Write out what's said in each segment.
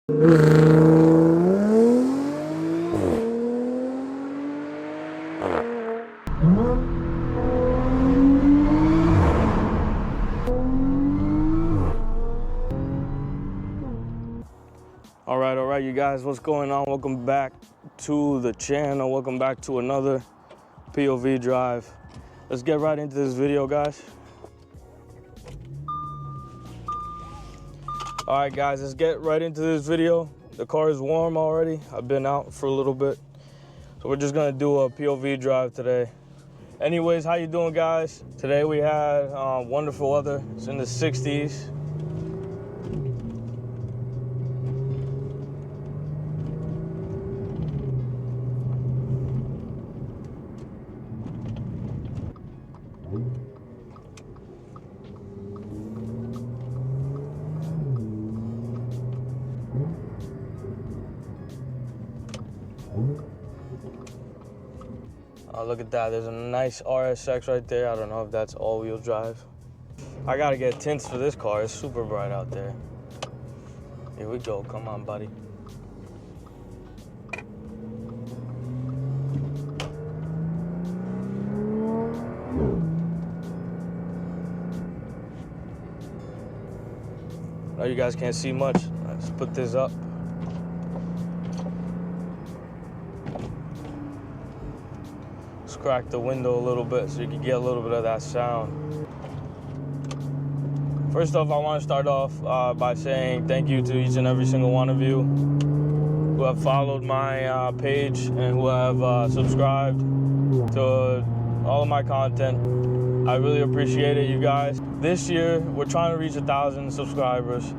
All right, you guys, what's going on? Welcome back to the channel. Welcome back to another POV drive. Let's get right into this video, guys. All right, guys, let's get right into this video. The car is warm already. I've been out for a little bit, so we're just gonna do a POV drive today. Anyways, how you doing, guys? Today we had wonderful weather. It's in the 60s. Oh, look at that. There's a nice RSX right there. I don't know if that's all-wheel drive. I gotta get tints for this car. It's super bright out there. Here we go. Come on, buddy. Oh, you guys can't see much. Let's put this up. Let's crack the window a little bit so you can get a little bit of that sound. First off, I want to start off by saying thank you to each and every single one of you who have followed my page and who have subscribed to all of my content. I really appreciate it, you guys. This year, we're trying to reach 1,000 subscribers,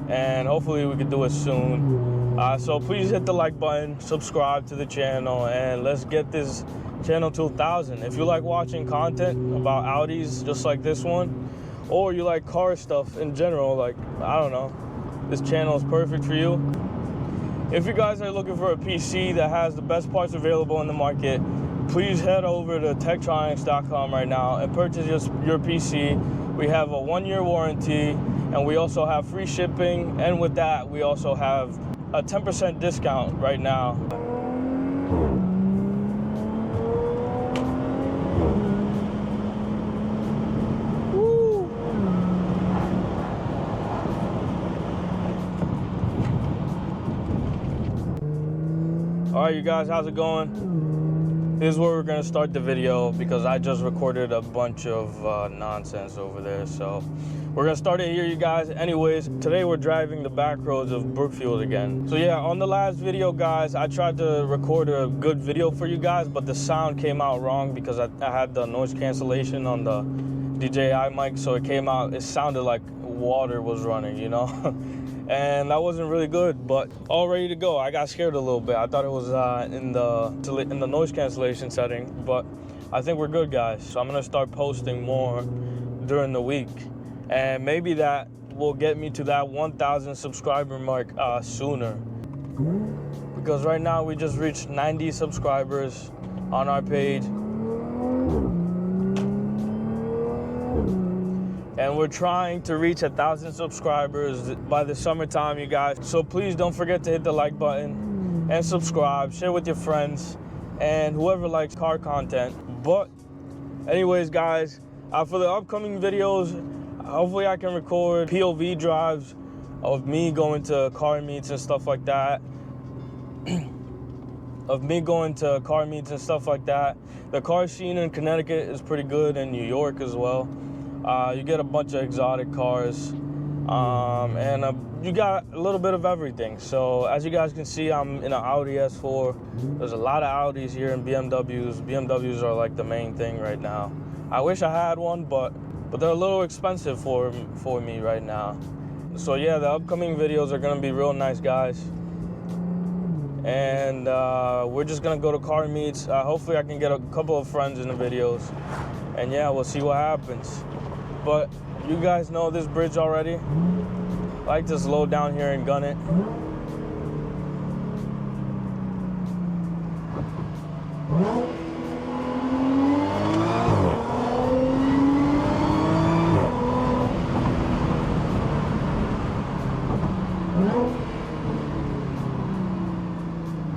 and hopefully we can do it soon. So please hit the like button, subscribe to the channel, and let's get this channel to 1,000. If you like watching content about Audis just like this one, or you like car stuff in general, like, I don't know, this channel is perfect for you. If you guys are looking for a PC that has the best parts available in the market, please head over to Tektronix.com right now and purchase your PC. We have a 1-year warranty, and we also have free shipping, and with that, we also have a 10% discount right now. All right, you guys, how's it going? This is where we're gonna start the video because I just recorded a bunch of nonsense over there. So we're gonna start it here, you guys. Anyways, today we're driving the back roads of Brookfield again. So yeah, on the last video, guys, I tried to record a good video for you guys, but the sound came out wrong because I had the noise cancellation on the DJI mic. So it sounded like water was running, you know? And that wasn't really good, but all ready to go. I got scared a little bit. I thought it was in the noise cancellation setting, but I think we're good, guys. So I'm gonna start posting more during the week, and maybe that will get me to that 1,000 subscriber mark sooner. Because right now we just reached 90 subscribers on our page. And we're trying to reach 1,000 subscribers by the summertime, you guys. So please don't forget to hit the like button and subscribe, share with your friends and whoever likes car content. But anyways, guys, for the upcoming videos, hopefully I can record POV drives of me going to car meets and stuff like that. The car scene in Connecticut is pretty good, and New York as well. You get a bunch of exotic cars, and you got a little bit of everything. So as you guys can see, I'm in an Audi S4. There's a lot of Audis here and BMWs. BMWs are like the main thing right now. I wish I had one, but they're a little expensive for me right now. So yeah, the upcoming videos are gonna be real nice, guys. And we're just gonna go to car meets. Hopefully I can get a couple of friends in the videos. And yeah, we'll see what happens. But you guys know this bridge already. I like to slow down here and gun it.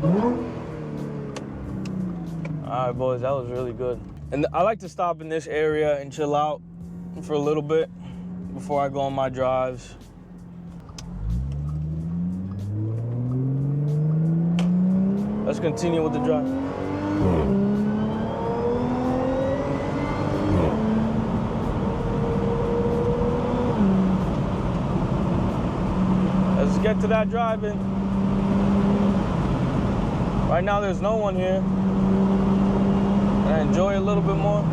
All right, boys, that was really good. And I like to stop in this area and chill out for a little bit before I go on my drives. Let's continue with the drive. Let's get to that drive-in. Right now there's no one here. And I enjoy it a little bit more.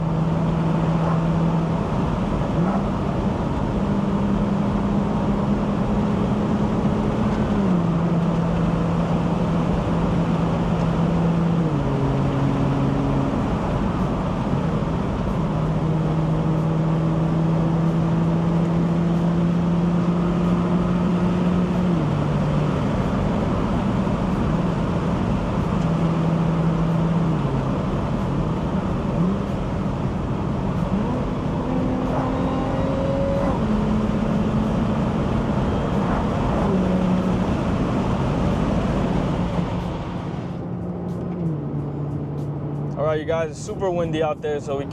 All right, you guys, it's super windy out there, so I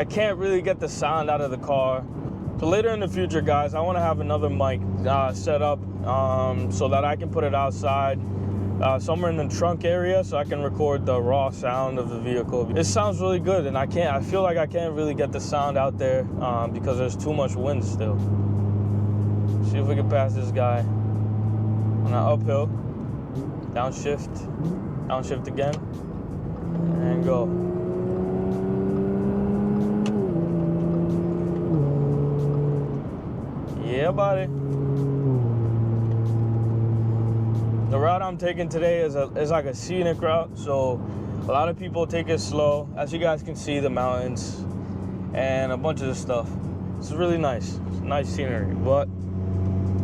can't really get the sound out of the car. So later in the future, guys, I want to have another mic set up so that I can put it outside somewhere in the trunk area so I can record the raw sound of the vehicle. It sounds really good, and I feel like I can't really get the sound out there because there's too much wind still. See if we can pass this guy on an uphill. Downshift again. And go. Yeah, buddy. The route I'm taking today is like a scenic route, so a lot of people take it slow. As you guys can see, the mountains and a bunch of stuff. It's really nice. It's nice scenery, but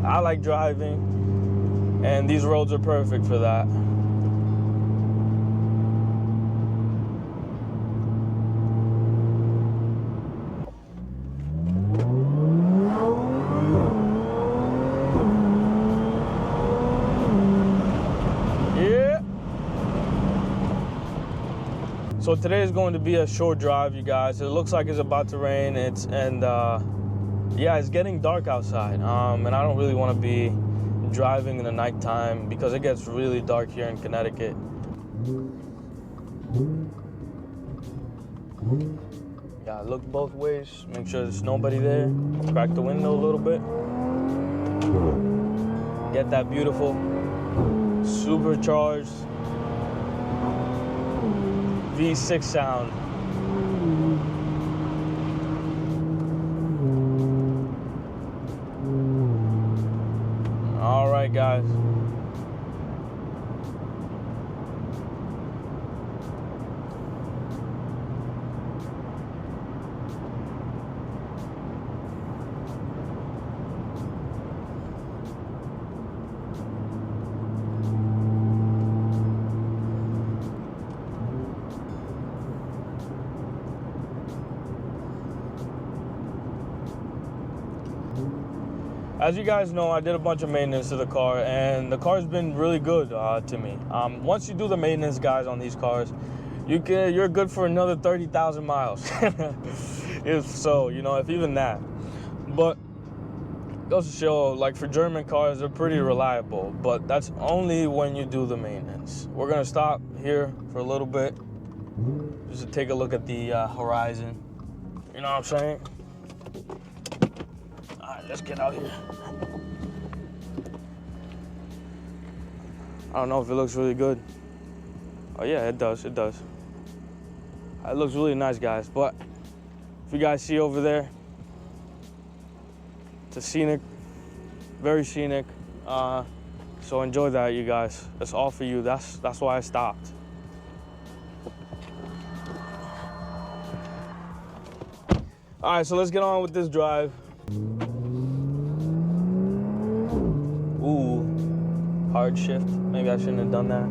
I like driving, and these roads are perfect for that. So today is going to be a short drive, you guys. It looks like it's about to rain. Yeah, it's getting dark outside, and I don't really want to be driving in the nighttime because it gets really dark here in Connecticut. Yeah, look both ways. Make sure there's nobody there. Crack the window a little bit. Get that beautiful supercharged V6 sound. All right, guys. As you guys know, I did a bunch of maintenance to the car, and the car's been really good to me. Once you do the maintenance, guys, on these cars, you're good for another 30,000 miles. If so, you know, if even that. But it goes to show, like, for German cars, they're pretty reliable, but that's only when you do the maintenance. We're gonna stop here for a little bit just to take a look at the horizon. You know what I'm saying? Let's get out here. I don't know if it looks really good. Oh yeah, it does, it does. It looks really nice, guys. But if you guys see over there, it's a scenic, very scenic. So enjoy that, you guys. That's all for you. That's why I stopped. All right, so let's get on with this drive. Ooh, hard shift. Maybe I shouldn't have done that.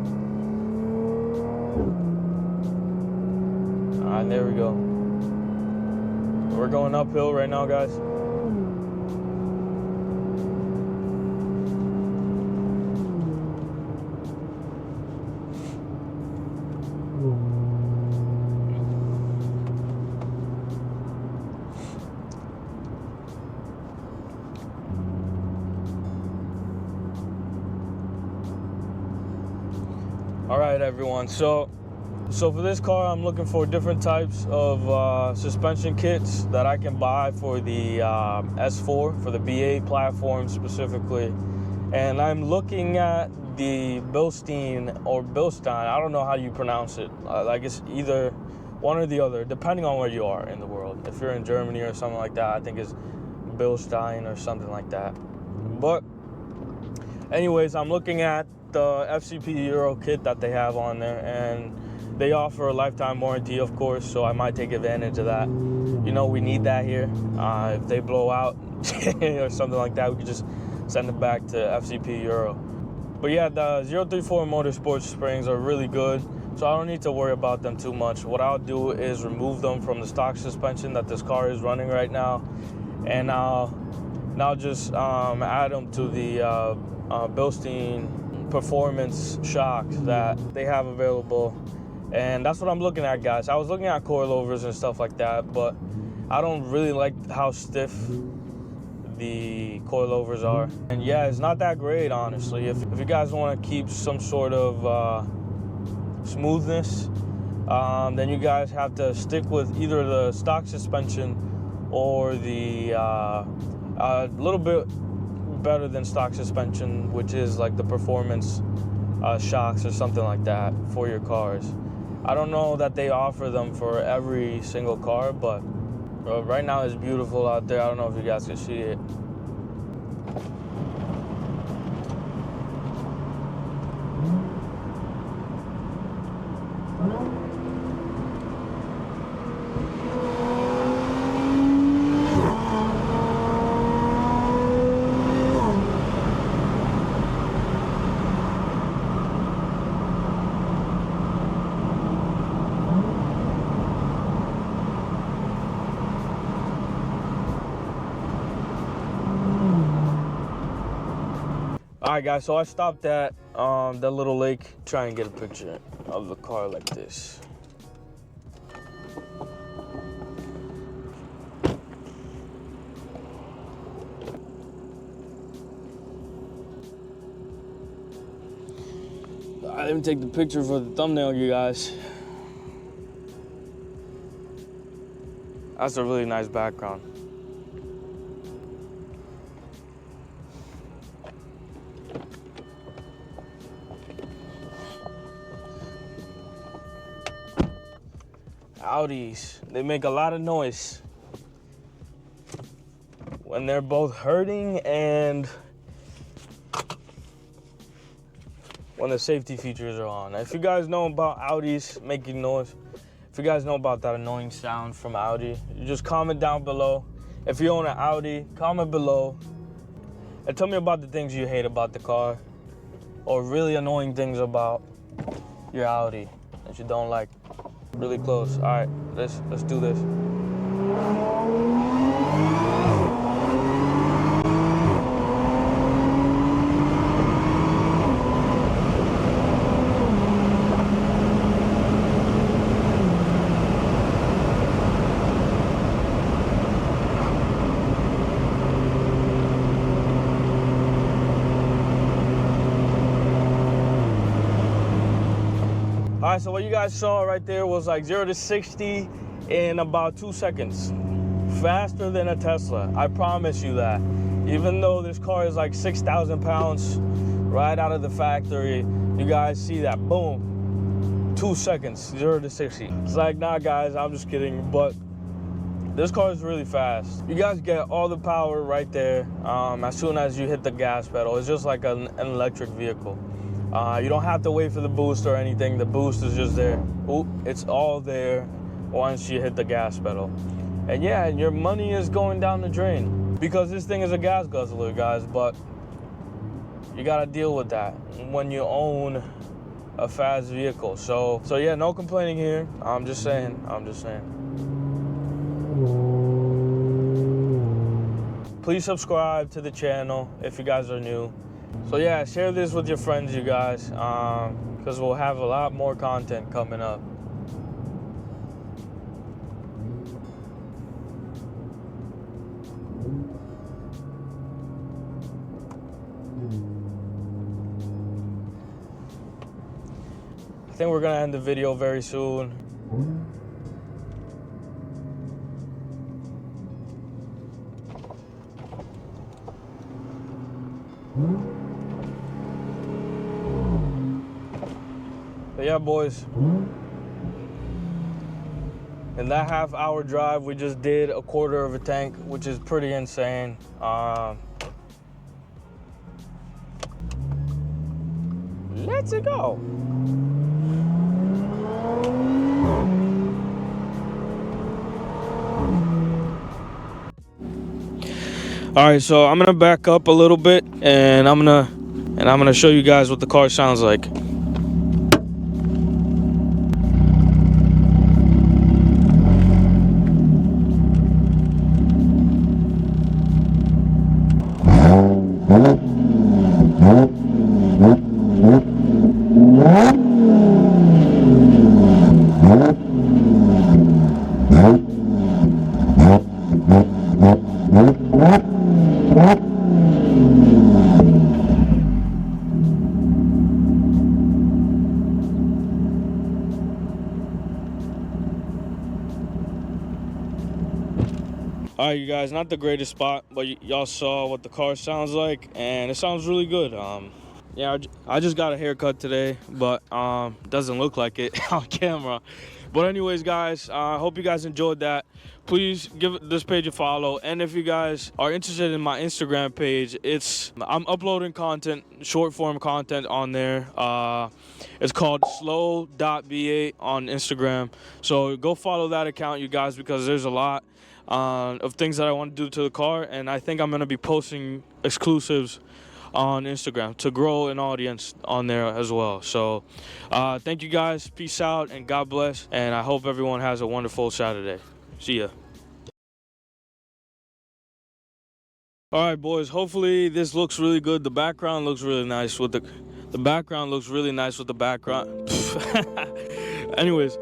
All right, there we go. We're going uphill right now, guys. All right, everyone. So for this car, I'm looking for different types of suspension kits that I can buy for the S4, for the BA platform specifically. And I'm looking at the Bilstein or Bilstein. I don't know how you pronounce it. I guess either one or the other, depending on where you are in the world. If you're in Germany or something like that, I think it's Bilstein or something like that. But anyways, I'm looking at the FCP Euro kit that they have on there, and they offer a lifetime warranty, of course, so I might take advantage of that. You know, we need that here. If they blow out or something like that, we could just send it back to FCP Euro. But yeah, the 034 Motorsports springs are really good, so I don't need to worry about them too much. What I'll do is remove them from the stock suspension that this car is running right now, and I'll just add them to the Bilstein performance shocks that they have available. And that's what I'm looking at, guys. I was looking at coilovers and stuff like that, but I don't really like how stiff the coilovers are. And yeah, it's not that great, honestly. If you guys want to keep some sort of smoothness, then you guys have to stick with either the stock suspension or the a little bit better than stock suspension, which is like the performance shocks or something like that for your cars. I don't know that they offer them for every single car, but right now it's beautiful out there. I don't know if you guys can see it. All right, guys, so I stopped at that little lake, try and get a picture of the car like this. I didn't take the picture for the thumbnail, you guys. That's a really nice background. Audis, they make a lot of noise when they're both hurting and when the safety features are on. If you guys know about Audis making noise, if you guys know about that annoying sound from Audi, you just comment down below. If you own an Audi, comment below and tell me about the things you hate about the car or really annoying things about your Audi that you don't like. Really close. All right, let's do this. All right, so what you guys saw right there was like 0 to 60 in about 2 seconds. Faster than a Tesla, I promise you that. Even though this car is like 6,000 pounds right out of the factory, you guys see that, boom, 2 seconds, 0 to 60. It's like, nah, guys, I'm just kidding, but this car is really fast. You guys get all the power right there as soon as you hit the gas pedal. It's just like an electric vehicle. You don't have to wait for the boost or anything. The boost is just there. Oop, it's all there once you hit the gas pedal. And yeah, your money is going down the drain because this thing is a gas guzzler, guys, but you gotta deal with that when you own a fast vehicle. So yeah, no complaining here. I'm just saying. Please subscribe to the channel if you guys are new. So yeah, share this with your friends, you guys, because we'll have a lot more content coming up. think we're gonna end the video very soon. But yeah, boys, in that half-hour drive, we just did a quarter of a tank, which is pretty insane. Let's go. All right, so I'm gonna back up a little bit, and I'm gonna show you guys what the car sounds like. All right, you guys, not the greatest spot, but y'all saw what the car sounds like, and it sounds really good. Yeah, I just got a haircut today, but doesn't look like it on camera. But anyways, guys, I hope you guys enjoyed that. Please give this page a follow, and if you guys are interested in my Instagram page, I'm uploading content, short form content on there. It's called slow.ba on Instagram, so go follow that account, you guys, because there's a lot of things that I want to do to the car, and I think I'm going to be posting exclusives on Instagram to grow an audience on there as well. So thank you guys, peace out, and God bless, and I hope everyone has a wonderful Saturday. See ya. All right, boys, hopefully this looks really good. The background looks really nice with the background looks really nice with the background. Anyways,